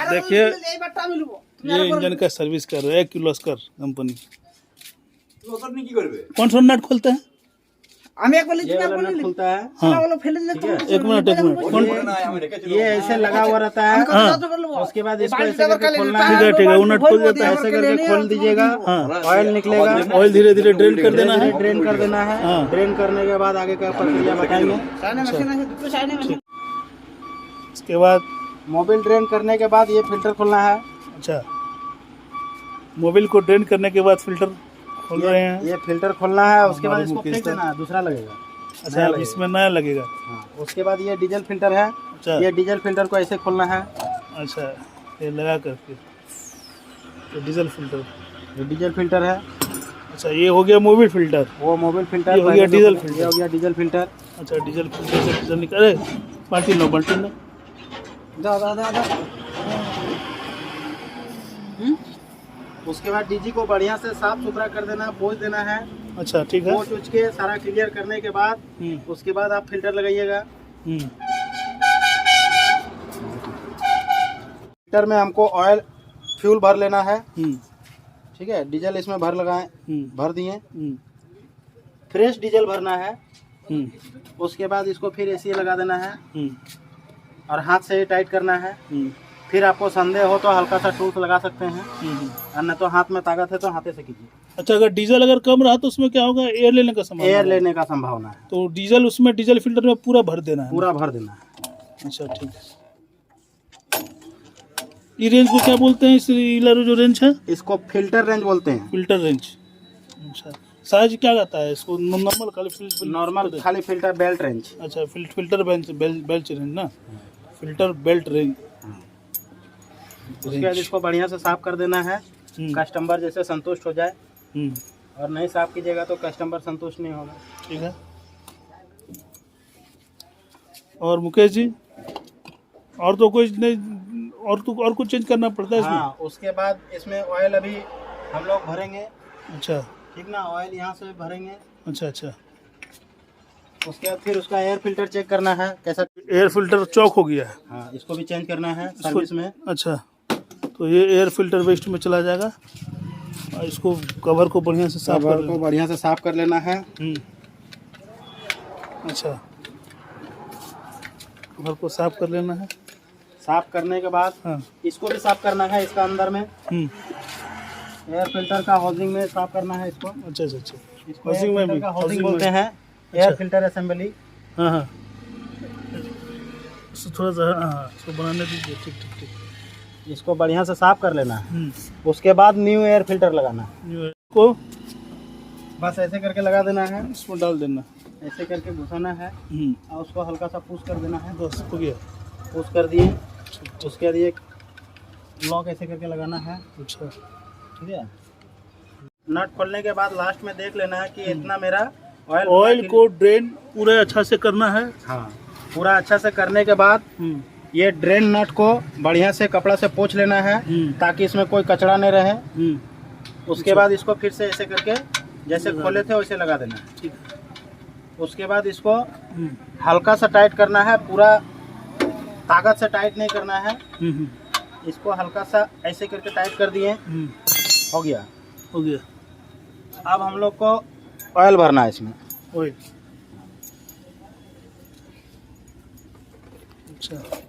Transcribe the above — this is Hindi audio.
देखिए ये इंजन का सर्विस कर रहे हैं किर्लोस्कर कंपनी। कौन सा नट खोलते हैं? ये वाला नट खुलता है। हाँ एक मिनट ये ऐसे लगा हुआ रहता है। उसके बाद इसको ऐसे करके खोलना है। ठीक है वो नट खोल जाता है। ऐसे करके खोल दीजिएगा। ऑयल निकलेगा। ऑयल धीरे धीरे ड्रेन कर देना है। ड्रेन कर देना है। ड्रेन करने के बाद आगे का प्रक्रिया बताएंगे। इसके बाद मोबिल ड्रेन करने के बाद ये फिल्टर खोलना है। अच्छा मोबिल को ड्रेन करने के बाद फिल्टर खोल रहे हैं। ये फिल्टर खोलना है। उसके बाद इसको फेंक देना है। दूसरा लगेगा। अच्छा अब इसमें नया लगेगा। हाँ, उसके बाद ये डीजल फिल्टर है। अच्छा ये डीजल फिल्टर को ऐसे खोलना है। अच्छा ये लगा करके तो डीजल फिल्टर। ये डीजल फिल्टर है। अच्छा ये हो गया मोबिल फिल्टर। वो मोबिल फिल्टर ये हो गया डीजल फिल्टर। ये हो गया डीजल फिल्टर। अच्छा डीजल फिल्टर से डीजल निकले। बाल्टी लो उसके बाद डीजी को बढ़िया से साफ सुथरा कर देना है। पोंछ देना है। अच्छा ठीक है। पोंछ के सारा क्लियर करने के बाद उसके बाद आप फिल्टर लगाइएगा। फिल्टर में हमको ऑयल फ्यूल भर लेना है। ठीक है डीजल इसमें भर दिए। फ्रेश डीजल भरना है। उसके बाद इसको फिर ऐसे लगा देना है और हाथ से ही टाइट करना है। फिर आपको संदेह हो तो हल्का सा टूल्स लगा सकते हैं और न तो हाथ में ताकत है तो हाथे से कीजिए। अच्छा अगर डीजल अगर कम रहा तो उसमें क्या होगा? एयर लेने का संभावना। एयर लेने का संभावना है। तो डीजल उसमें डीजल फिल्टर में पूरा भर देना है। पूरा भर देना है। अच्छा ठीक है। ये रेंज को क्या बोलते हैं? इस हीलर जो रेंज है इसको फिल्टर रेंज बोलते हैं। Filter range. अच्छा साइज क्या रहता है इसको? नॉर्मल खाली फिल्टर बेल्ट रेंज। अच्छा फिल्टर बेल्ट रेंज ना। Filter belt range. उसके बाद इसको बढ़िया से साफ कर देना है। कस्टमर जैसे संतुष्ट हो जाए और नहीं साफ कीजिएगा तो कस्टमर संतुष्ट नहीं होगा। ठीक है। और मुकेश जी और तो कोई नहीं और कुछ चेंज करना पड़ता है इसमें? हाँ उसके बाद इसमें ऑयल अभी हम लोग भरेंगे। अच्छा ठीक ना ऑयल यहाँ से भरेंगे। अच्छा अच्छा। उसके बाद फिर उसका एयर फिल्टर चेक करना है कैसा। एयर फिल्टर चौक हो गया है। हाँ इसको भी चेंज करना है सर्विस में। अच्छा तो ये एयर फिल्टर वेस्ट में चला जाएगा और इसको कवर को बढ़िया से साफ कर लेना है। अच्छा कवर को साफ कर लेना है। साफ करने के बाद इसको भी साफ करना है। इसका अंदर में एयर फिल्टर का हाउसिंग में साफ करना है इसको। अच्छा अच्छा अच्छा इसको हाउसिंग बोलते हैं। Air filter assembly. हाँ हाँ थोड़ा सा इसको बनाने दीजिए। ठीक ठीक ठीक। इसको बढ़िया से साफ कर लेना है। उसके बाद न्यू एयर फिल्टर लगाना है। को बस ऐसे करके लगा देना है। इसमें डाल देना। ऐसे करके घुसाना है और उसको हल्का सा पुश कर देना है। बस हो गया। पुश कर दिए। उसके बाद एक लॉक ऐसे करके लगाना है। अच्छा ठीक है। नट खोलने के बाद लास्ट में देख लेना है कि इतना मेरा ऑयल को ड्रेन पूरे अच्छा से करना है। हाँ पूरा अच्छा से करने के बाद ये ड्रेन नट को बढ़िया से कपड़ा से पोंछ लेना है ताकि इसमें कोई कचरा नहीं रहे। उसके बाद इसको फिर से ऐसे करके जैसे खोले थे वैसे लगा देना है। ठीक। उसके बाद इसको हल्का सा टाइट करना है। पूरा ताकत से टाइट नहीं करना है। इसको हल्का सा ऐसे करके टाइट कर दिए। हो गया। अब हम लोग को ऑयल भरना है इसमें। ऑयल अच्छा